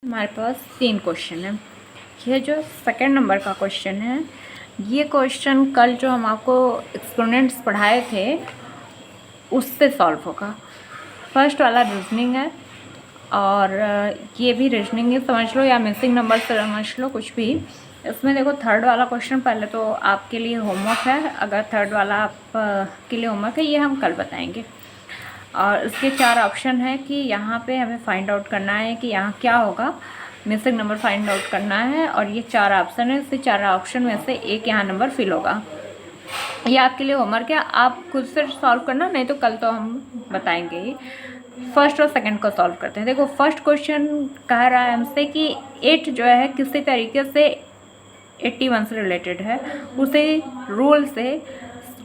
हमारे पास 3 क्वेश्चन है। यह जो सेकंड नंबर का क्वेश्चन है, ये क्वेश्चन कल जो हम आपको एक्सपोनेंट्स पढ़ाए थे उससे सॉल्व होगा। फर्स्ट वाला रीजनिंग है और ये भी रीजनिंग ही समझ लो या मिसिंग नंबर से समझ लो, कुछ भी। इसमें देखो थर्ड वाला क्वेश्चन पहले तो आपके लिए होमवर्क है। अगर थर्ड वाला आप के लिए होमवर्क है, ये हम कल बताएंगे। और इसके 4 ऑप्शन है कि यहाँ पे हमें फाइंड आउट करना है कि यहाँ क्या होगा, मिसिंग नंबर फाइंड आउट करना है। और ये 4 ऑप्शन है, इससे 4 ऑप्शन में से एक यहाँ नंबर फिल होगा। ये आपके लिए होमवर्क है, आप खुद से सॉल्व करना, नहीं तो कल तो हम बताएंगे ही। फर्स्ट और सेकंड को सॉल्व करते हैं। देखो फर्स्ट क्वेश्चन कह रहा है हमसे कि 8 जो है किसी तरीके से 81 से रिलेटेड है, उसी रूल से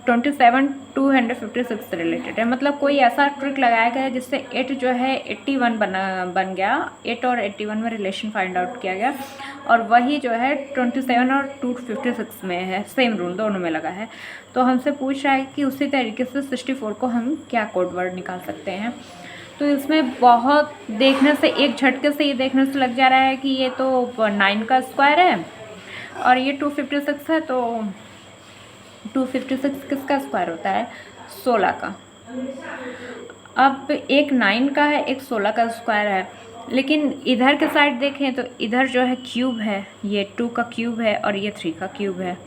27 256 से रिलेटेड है। मतलब कोई ऐसा ट्रिक लगाया गया है जिससे 8 जो है 81 बन गया। 8 और 81 में रिलेशन फाइंड आउट किया गया, और वही जो है 27 और 256 में है, सेम रूल दोनों में लगा है। तो हमसे पूछ रहा है कि उसी तरीके से 64 को हम क्या कोड वर्ड निकाल सकते हैं। तो इसमें बहुत देखने से, एक झटके से ये देखने से लग जा रहा है कि ये तो 9 का स्क्वायर है और ये 256 है। तो 256 किसका स्क्वायर होता है? 16 का। अब एक 9 का है, एक 16 का स्क्वायर है, लेकिन इधर के साइड देखें तो इधर जो है क्यूब है, ये 2 का क्यूब है और ये 3 का क्यूब है,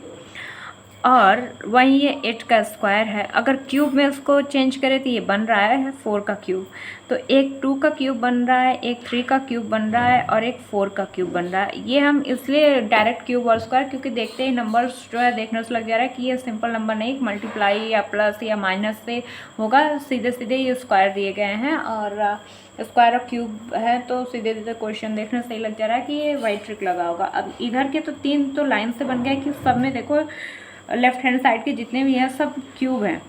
और वहीं ये 8 का स्क्वायर है। अगर क्यूब में इसको चेंज करें तो ये बन रहा है 4 का क्यूब। तो एक 2 का क्यूब बन रहा है, एक 3 का क्यूब बन रहा है और एक 4 का क्यूब बन रहा है। ये हम इसलिए डायरेक्ट क्यूब और स्क्वायर, क्योंकि देखते ही नंबर्स जो है देखने से लग जा रहा है कि ये सिंपल नंबर नहीं, मल्टीप्लाई या प्लस या माइनस से होगा। सीधे सीधे ये स्क्वायर दिए गए हैं और स्क्वायर ऑफ क्यूब है, तो सीधे सीधे क्वेश्चन देखने से ही लग जा रहा है कि ये वही ट्रिक लगा होगा। अब इधर के तो 3 तो लाइन से बन गया कि सब में देखो लेफ्ट हैंड साइड के जितने भी हैं सब क्यूब हैं।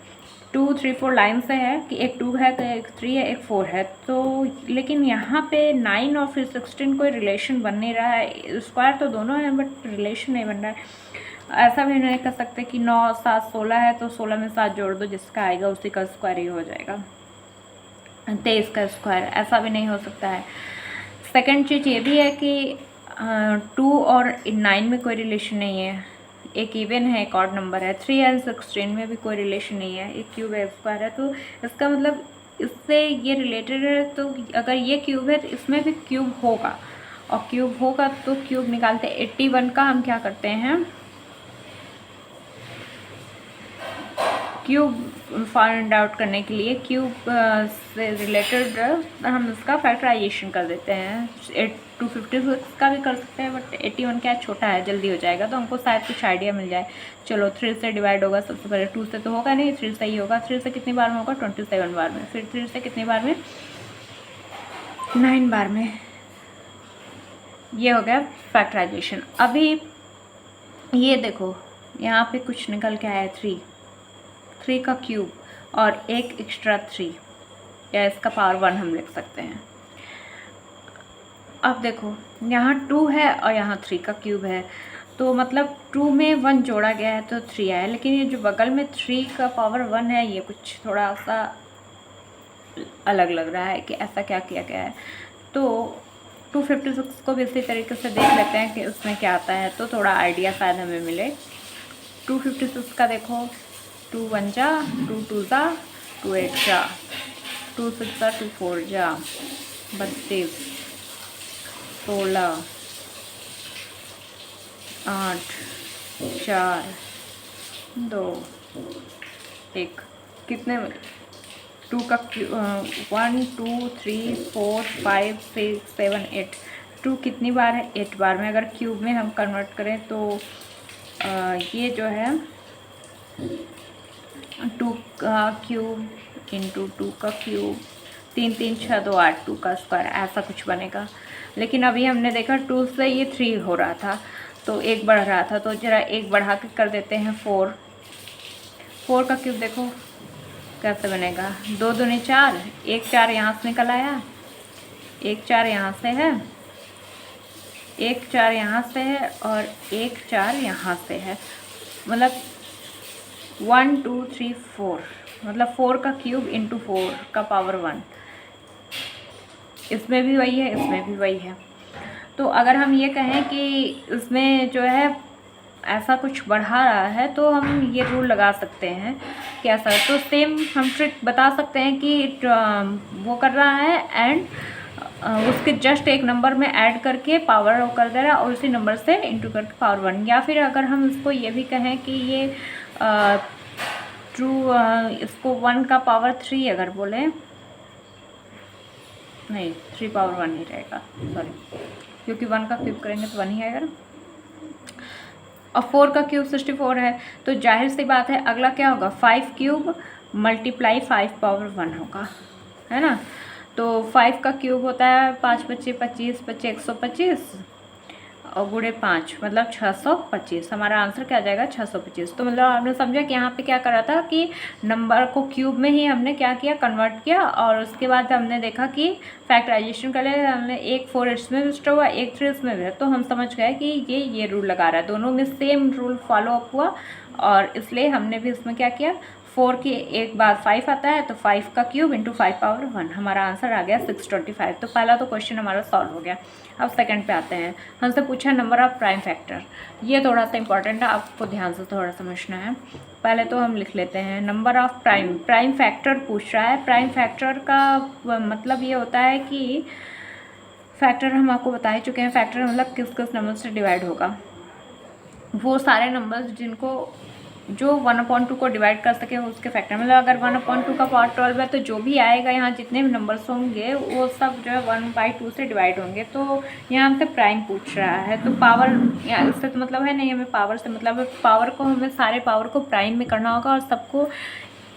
2 3 4 लाइन से है कि एक 2 है तो एक 3 है, एक 4 है। तो लेकिन यहाँ पे 9 और फिर 16 कोई रिलेशन बन नहीं रहा है। स्क्वायर तो दोनों है बट रिलेशन नहीं बन रहा है। ऐसा भी नहीं कर सकते कि 9 7 16 है तो 16 में 7 जोड़ दो, जिसका आएगा उसी का स्क्वायर ही हो जाएगा 23 का स्क्वायर। ऐसा भी नहीं हो सकता है। सेकेंड चीज़ ये भी है कि 2 और 9 में कोई रिलेशन नहीं है। एक इवन है, एक ऑड नंबर है। 3 एंड 16 में भी कोई रिलेशन नहीं है। एक क्यूब है, स्क्वायर है, तो इसका मतलब इससे ये रिलेटेड है। तो अगर ये क्यूब है तो इसमें भी क्यूब होगा, और क्यूब होगा तो क्यूब निकालते हैं। 81 का हम क्या करते हैं, क्यूब फाइंड आउट करने के लिए क्यूब से रिलेटेड हम इसका फैक्टराइजेशन कर देते हैं। 256 का भी कर सकते हैं बट 81 क्या छोटा है, जल्दी हो जाएगा, तो हमको शायद कुछ आइडिया मिल जाए। चलो 3 से डिवाइड होगा सबसे पहले। 2 से तो होगा नहीं, 3 से ही होगा। 3 से कितनी बार में होगा? 27 बार में। फिर 3 से कितनी बार में? 9 बार में। ये हो गया फैक्टराइजेशन। अभी ये देखो यहाँ पे कुछ निकल के आया 3 का क्यूब और एक एक्स्ट्रा 3, या इसका पावर 1 हम लिख सकते हैं। अब देखो यहाँ 2 है और यहाँ 3 का क्यूब है, तो मतलब 2 में 1 जोड़ा गया है तो 3 आया। लेकिन ये जो बगल में 3 का पावर 1 है, ये कुछ थोड़ा सा अलग लग रहा है कि ऐसा क्या किया गया है। तो 256 को भी इसी तरीके से देख लेते हैं कि उसमें क्या आता है, तो थोड़ा आइडिया शायद हमें मिले। 256 का देखो, 2 1 जा, 2 2 जा, 2 8 जा, 2 6 जा, 2 4 जा, 32, 16, 8 4 2 1। कितने 2 का 1 2 3 4 5 6 7 8। 2 कितनी बार है? 8 बार में। अगर क्यूब में हम कन्वर्ट करें तो ये जो है 2 का क्यूब इंटू 2 का क्यूब, 3 3 6 2 8, 2 का स्क्वायर, ऐसा कुछ बनेगा। लेकिन अभी हमने देखा 2 से ये 3 हो रहा था तो 1 बढ़ रहा था, तो ज़रा 1 बढ़ा के कर देते हैं 4। 4 का क्यूब देखो कैसे बनेगा, 2 दूनी 4, 1 4 यहाँ से निकल आया, 1 4 यहाँ से है, 1 4 यहाँ से है और 1 4 यहाँ से है। मतलब 1 2 3 4, मतलब 4 का क्यूब इंटू 4 का पावर 1। इसमें भी वही है, इसमें भी वही है। तो अगर हम ये कहें कि इसमें जो है ऐसा कुछ बढ़ा रहा है तो हम ये रूल लगा सकते हैं कि ऐसा, तो सेम हम ट्रिक बता सकते हैं कि वो कर रहा है एंड उसके जस्ट एक नंबर में ऐड करके पावर कर दे रहा है और उसी नंबर से इंटू करके पावर 1। या फिर अगर हम इसको ये भी कहें कि ये ट्रू इसको 1 का पावर 3 अगर बोले, नहीं 3 पावर 1 ही रहेगा, सॉरी, क्योंकि 1 का क्यूब करेंगे तो 1 ही आएगा ना, और 4 का क्यूब 64 है, तो जाहिर सी बात है अगला क्या होगा, 5 क्यूब मल्टीप्लाई 5 पावर 1 होगा, है ना। तो 5 का क्यूब होता है 5 बच्चे 25, बच्चे 125 और गुणे 5 मतलब 625। हमारा आंसर क्या आ जाएगा 625। तो मतलब आपने समझा कि यहाँ पे क्या करा था कि नंबर को क्यूब में ही हमने क्या किया, कन्वर्ट किया, और उसके बाद हमने देखा कि फैक्टराइजेशन के लिए हमने एक 4 इसमें भी स्टोर हुआ, एक 3 इसमें भी, तो हम समझ गए कि ये रूल लगा रहा है, दोनों में सेम रूल फॉलो अप हुआ, और इसलिए हमने भी इसमें क्या किया, 4 की एक बार 5 आता है तो 5 का क्यूब इंटू 5 पावर 1, हमारा आंसर आ गया 625। तो पहला तो क्वेश्चन हमारा सॉल्व हो गया। अब सेकंड पे आते हैं, हमसे पूछा नंबर ऑफ प्राइम फैक्टर। ये थोड़ा सा इंपॉर्टेंट है, आपको ध्यान से थोड़ा समझना है। पहले तो हम लिख लेते हैं नंबर ऑफ प्राइम फैक्टर पूछ रहा है। प्राइम फैक्टर का मतलब ये होता है कि फैक्टर हम आपको बता ही चुके हैं, फैक्टर मतलब किस किस नंबर से डिवाइड होगा, वो सारे नंबर्स जिनको जो 1/2 को डिवाइड कर सके उसके फैक्टर। मतलब अगर 1/2 का पावर 12 है तो जो भी आएगा यहाँ जितने भी नंबर्स होंगे वो सब जो है 1/2 से डिवाइड होंगे। तो यहाँ हमसे प्राइम पूछ रहा है, तो पावर इससे तो मतलब है नहीं, हमें पावर से मतलब है, पावर को हमें सारे पावर को प्राइम में करना होगा और सबको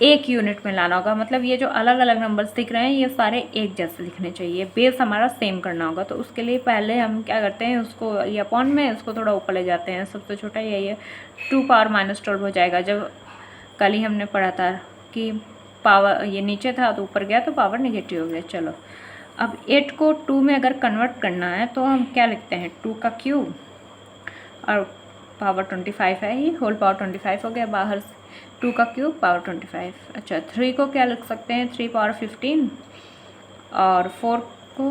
एक यूनिट में लाना होगा। मतलब ये जो अलग अलग नंबर्स दिख रहे हैं ये सारे एक जैसे दिखने चाहिए, बेस हमारा सेम करना होगा। तो उसके लिए पहले हम क्या करते हैं, उसको ये अपॉन में इसको थोड़ा ऊपर ले जाते हैं, सबसे छोटा यही है 2 पावर -12 हो जाएगा। जब कल ही हमने पढ़ा था कि पावर ये नीचे था तो ऊपर गया तो पावर नेगेटिव हो गया। चलो अब 8 को 2 में अगर कन्वर्ट करना है तो हम क्या लिखते हैं, 2 का क्यूब और पावर 25 है, ही होल पावर 25 हो गया बाहर से, 2 का क्यूब पावर 25। अच्छा 3 को क्या लिख सकते हैं, 3 पावर 15 और 4 को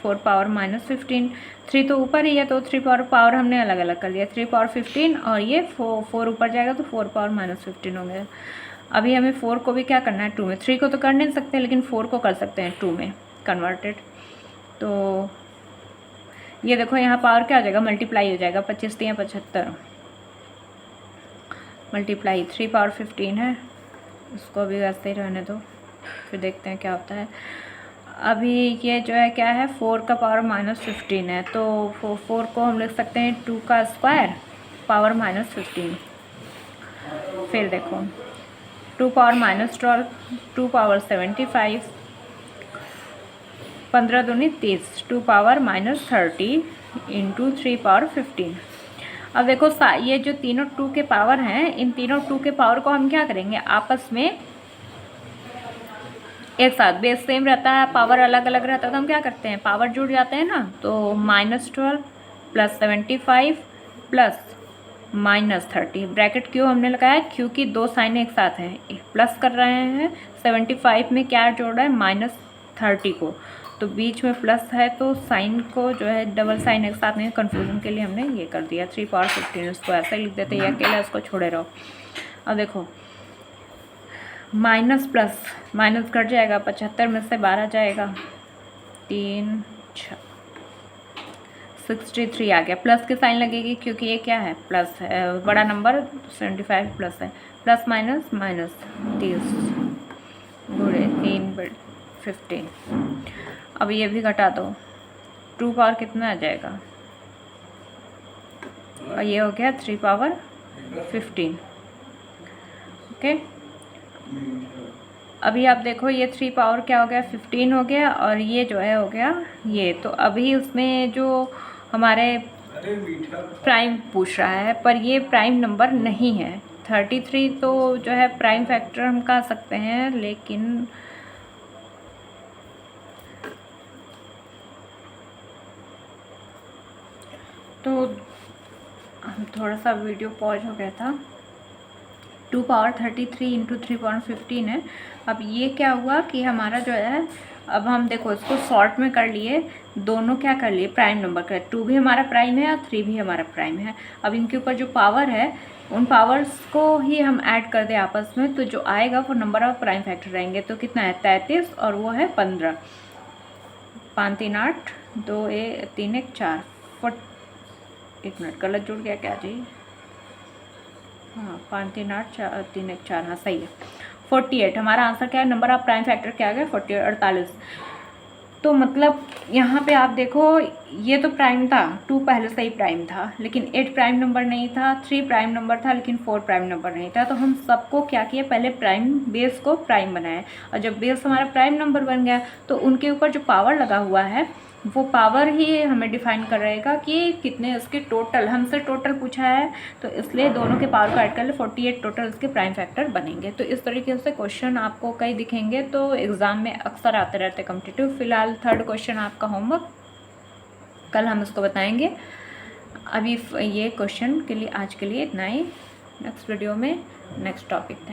4 पावर -15। 3 तो ऊपर ही है तो 3 पावर हमने अलग अलग कर लिया, 3 पावर 15 और ये 4 ऊपर जाएगा तो 4 पावर -15 हो गया। अभी हमें 4 को भी क्या करना है 2 में, 3 को तो कर नहीं सकते लेकिन 4 को कर सकते हैं 2 में कन्वर्टेड। तो ये देखो यहाँ पावर क्या हो जाएगा, मल्टीप्लाई हो जाएगा, 25 3 75 मल्टीप्लाई 3 पावर 15 है, इसको भी वैसे ही रहने दो, फिर देखते हैं क्या होता है। अभी ये जो है क्या है, 4 का पावर -15 है, तो 4 को हम लिख सकते हैं 2 का स्क्वायर पावर -15। फिर देखो 2 पावर -12, 2 पावर 75, 15 दूनी 30, 2 पावर -30 इंटू 3 पावर 15। अब देखो ये जो तीनों 2 के पावर हैं, इन तीनों 2 के पावर को हम क्या करेंगे, आपस में एक साथ, बेस सेम रहता है पावर अलग अलग रहता है तो हम क्या करते हैं, पावर जुड़ जाते हैं ना। तो -12 + 75 + -30, ब्रैकेट क्यों हमने लगाया, क्योंकि दो साइन एक साथ हैं, प्लस कर रहे हैं 75 में क्या जोड़ रहा है -30 को, तो बीच में प्लस है तो साइन को जो है डबल साइन एक साथ में, कन्फ्यूजन के लिए हमने ये कर दिया 3 पावर 15। इसको ऐसा ही लिख देते हैं, अकेला इसको छोड़े रहो। अब देखो माइनस प्लस माइनस कट जाएगा, 75 में से 12 जाएगा, 3 6 63 आ गया। प्लस की साइन लगेगी क्योंकि ये क्या है, प्लस है, बड़ा नंबर 75 प्लस है, प्लस माइनस माइनस 30 गुणे 3 15। अब ये भी घटा दो, 2 पावर कितना आ जाएगा, और ये हो गया 3 पावर 15। ओके अभी आप देखो ये 3 पावर क्या हो गया 15 हो गया, और ये जो है हो गया ये। तो अभी उसमें जो हमारे प्राइम पूछ रहा है, पर ये प्राइम नंबर नहीं है। 33 तो जो है प्राइम फैक्टर हम कह सकते हैं, लेकिन तो हम थोड़ा सा वीडियो पॉज हो गया था। 2 पावर 33 इंटू 3 पावर 15 है। अब ये क्या हुआ कि हमारा जो है अब हम देखो इसको शॉर्ट में कर लिए, दोनों क्या कर लिए, प्राइम नंबर कर, 2 भी हमारा प्राइम है और 3 भी हमारा प्राइम है। अब इनके ऊपर जो पावर है उन पावर्स को ही हम ऐड कर दें आपस में, तो जो आएगा वो नंबर ऑफ प्राइम फैक्टर रहेंगे। तो कितना है 33 और वो है 15, 5 3 8 2 3 1 4, एक मिनट गलत जुड़ गया क्या जी, हाँ 5 3 8 3 1 4, हाँ सही है 48। हमारा आंसर क्या है, नंबर ऑफ प्राइम फैक्टर क्या आ गया 48। तो मतलब यहाँ पे आप देखो ये तो प्राइम था, 2 पहले से ही प्राइम था, लेकिन 8 प्राइम नंबर नहीं था, 3 प्राइम नंबर था लेकिन 4 प्राइम नंबर नहीं था। तो हम सबको क्या किया, पहले प्राइम बेस को प्राइम बनाए, और जब बेस हमारा प्राइम नंबर बन गया तो उनके ऊपर जो पावर लगा हुआ है वो पावर ही हमें डिफाइन कर रहेगा कि कितने इसके टोटल, हमसे टोटल पूछा है तो इसलिए दोनों के पावर को ऐड कर ले 48 टोटल इसके प्राइम फैक्टर बनेंगे। तो इस तरीके से क्वेश्चन आपको कई दिखेंगे, तो एग्ज़ाम में अक्सर आते रहते कॉम्पिटिटिव। फिलहाल 3rd क्वेश्चन आपका होमवर्क, कल हम इसको बताएंगे। अभी ये क्वेश्चन के लिए आज के लिए इतना ही, नेक्स्ट वीडियो में नेक्स्ट टॉपिक।